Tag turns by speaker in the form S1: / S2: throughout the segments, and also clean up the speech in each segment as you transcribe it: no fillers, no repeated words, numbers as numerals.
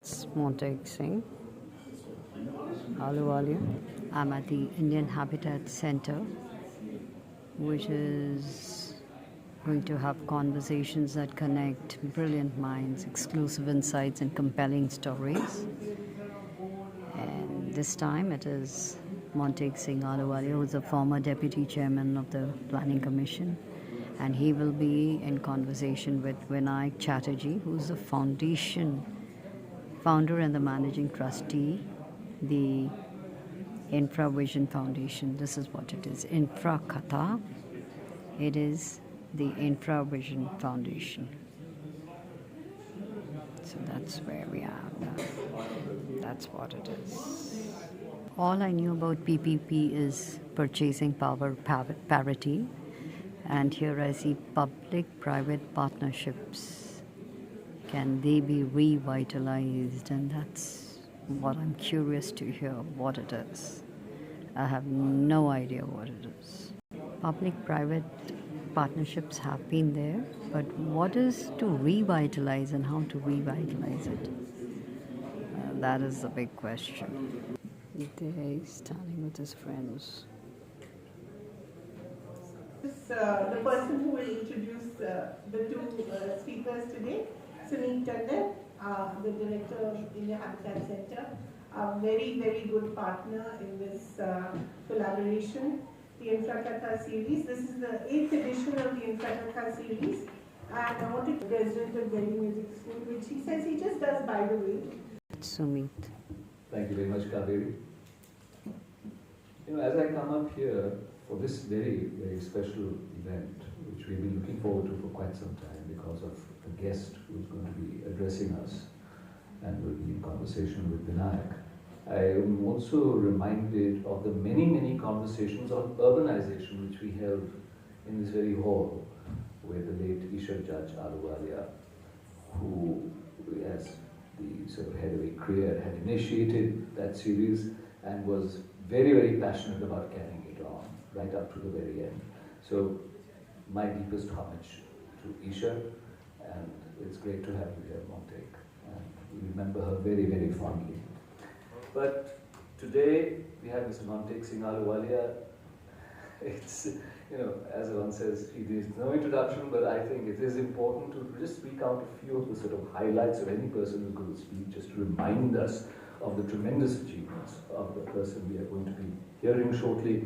S1: It's Montek Singh, Ahluwalia. I'm at the Indian Habitat Center, which is going to have conversations that connect brilliant minds, exclusive insights, and compelling stories. And this time it is Montek Singh Ahluwalia, who is the former Deputy Chairman of the Planning Commission. And he will be in conversation with Vinayak Chatterjee, who's the founder and the managing trustee, the InfraVision Foundation. This is what it is, Infra Kata. It is the InfraVision Foundation. So that's where we are now. That's what it is. All I knew about PPP is purchasing power parity, and here I see public-private partnerships. Can they be revitalized? And that's what I'm curious to hear what it is. I have no idea what it is. Public-private partnerships have been there, but what is to revitalize and how to revitalize it? That is the big question. There he's standing with his friends.
S2: The person who will introduce the two speakers today, Singh, the director of Indian Habitat Center, a very, very good partner in this collaboration. The Infrakatha series. This is the 8th edition of the Infrakatha series, and I wanted to president of Delhi Music School, which he says he just does by the way.
S1: Sumit.
S3: Thank you very much, Kaveri. As I come up here for this very, very special event, which we've been looking forward to for quite some time because of the guest who's going to be addressing us and will be in conversation with Vinayak, I am also reminded of the many, many conversations on urbanization which we held in this very hall with the late Isha Judge Ahluwalia, who, as the sort of head of a career, had initiated that series and was very, very passionate about carrying it on right up to the very end. So my deepest homage to Isha, and it's great to have you here, Montek, and we remember her very, very fondly. But today we have Mr. Montek Singh Ahluwalia. It's, as one says, it is no introduction, but I think it is important to just recount a few of the sort of highlights of any person who's going to speak, just to remind us of the tremendous achievements of the person we are going to be hearing shortly.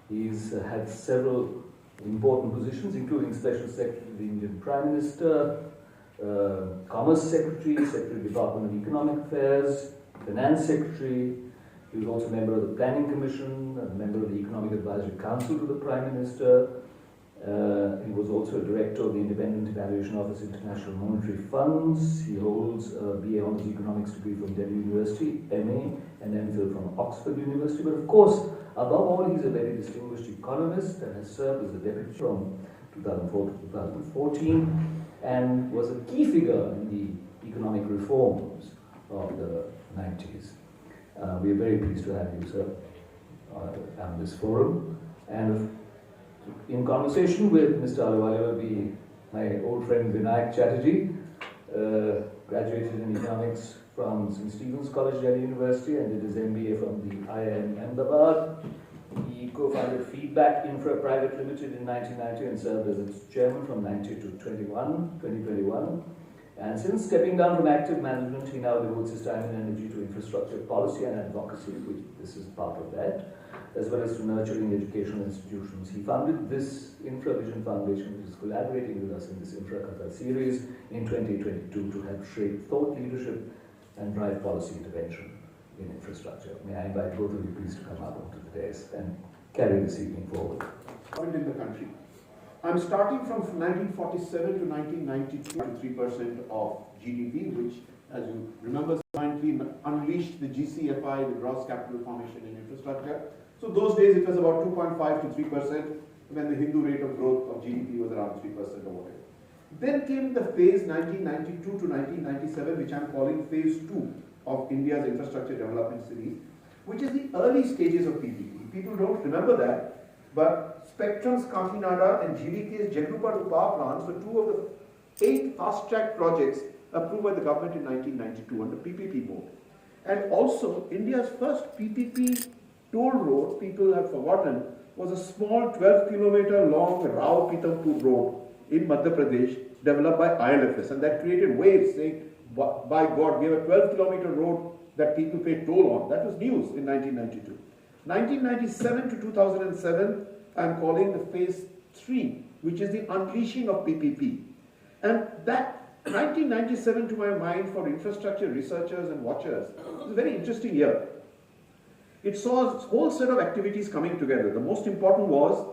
S3: He's had several important positions, including Special Secretary to the Indian Prime Minister, Commerce Secretary, Secretary of Department of Economic Affairs, Finance Secretary. He was also a member of the Planning Commission, a member of the Economic Advisory Council to the Prime Minister. He was also a director of the Independent Evaluation Office International Monetary Funds. He holds a BA Honours Economics degree from Delhi University, MA and MPhil from Oxford University. But of course, above all, he's a very distinguished economist and has served as a deputy from 2004 to 2014 and was a key figure in the economic reforms of the 90s. We are very pleased to have you, sir, on this forum. And in conversation with Mr. Ahluwalia will be my old friend Vinayak Chatterjee, graduated in economics from St. Stephen's College, Delhi University, and did his MBA from the IIM Ahmedabad. He co-founded Feedback Infra Private Limited in 1990 and served as its chairman from 90 to 2021. And since stepping down from active management, he now devotes his time and energy to infrastructure policy and advocacy, which this is part of that, as well as to nurturing educational institutions. He founded this InfraVision Foundation, which is collaborating with us in this Infrakatha series in 2022 to help shape thought leadership and drive policy intervention in infrastructure. May I invite both of you please to come up onto the dais and carry this evening forward.
S4: In the country. I'm starting from 1947 to 1992, 3% of GDP, which, as you remember, finally unleashed the GCFI, the gross capital formation in infrastructure. So those days it was about 2.5 to 3%, when the Hindu rate of growth of GDP was around 3% or whatever. Then came the phase 1992 to 1997, which I'm calling phase 2 of India's infrastructure development series, which is the early stages of PPP. People don't remember that, but Spectrum's Kakinada and GVK's Jagrupa power plants were two of the 8 fast-track projects approved by the government in 1992 under PPP mode. And also, India's first PPP toll road, people have forgotten, was a small 12-kilometer long Rao-Pithampur road in Madhya Pradesh, developed by ILFS, and that created waves saying, by God, we have a 12-kilometer road that people pay toll on. That was news in 1992. 1997 to 2007, I'm calling the phase 3, which is the unleashing of PPP. And that 1997, to my mind, for infrastructure researchers and watchers, was a very interesting year. It saw a whole set of activities coming together. The most important was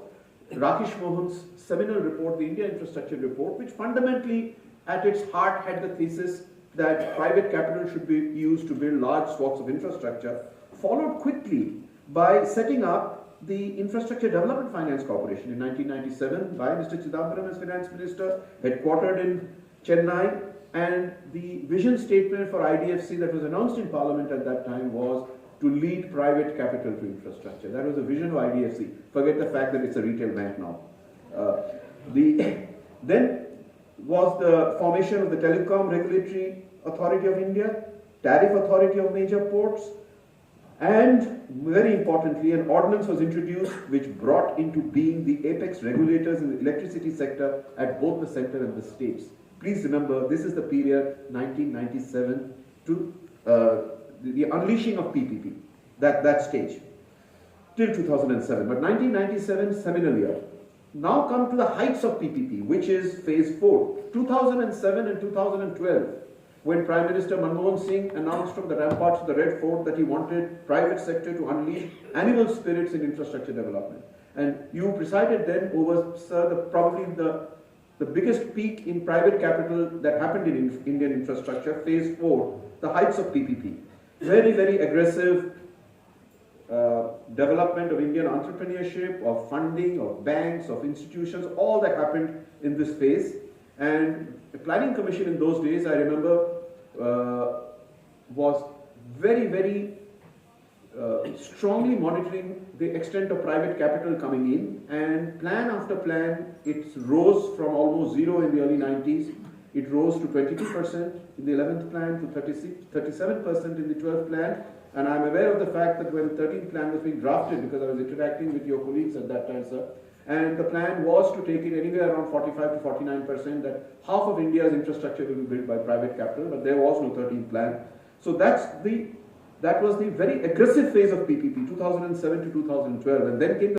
S4: Rakesh Mohan's seminal report, the India Infrastructure Report, which fundamentally at its heart had the thesis that private capital should be used to build large swaths of infrastructure, followed quickly by setting up the Infrastructure Development Finance Corporation in 1997 by Mr. Chidambaram as Finance Minister, headquartered in Chennai, and the vision statement for IDFC that was announced in Parliament at that time was to lead private capital to infrastructure. That was the vision of IDFC. Forget the fact that it's a retail bank now. Then was the formation of the Telecom Regulatory Authority of India, Tariff Authority of Major Ports, and very importantly, an ordinance was introduced which brought into being the apex regulators in the electricity sector at both the center and the states. Please remember, this is the period 1997 to the unleashing of PPP, that stage, till 2007. But 1997, seminal year. Now come to the heights of PPP, which is phase 4. 2007 and 2012, when Prime Minister Manmohan Singh announced from the ramparts of the Red Fort that he wanted private sector to unleash animal spirits in infrastructure development. And you presided then over, sir, probably the biggest peak in private capital that happened in Indian infrastructure, phase 4, the heights of PPP. Very, very aggressive development of Indian entrepreneurship, of funding, of banks, of institutions, all that happened in this phase. And the Planning Commission in those days, I remember, was very, very strongly monitoring the extent of private capital coming in, and plan after plan, it rose from almost zero in the early 90s. It rose to 22% in the 11th plan, to 37% in the 12th plan, and I'm aware of the fact that when the 13th plan was being drafted, because I was interacting with your colleagues at that time, sir, and the plan was to take it anywhere around 45 to 49%, that half of India's infrastructure will be built by private capital, but there was no 13th plan. So that was the very aggressive phase of PPP, 2007 to 2012, and then came the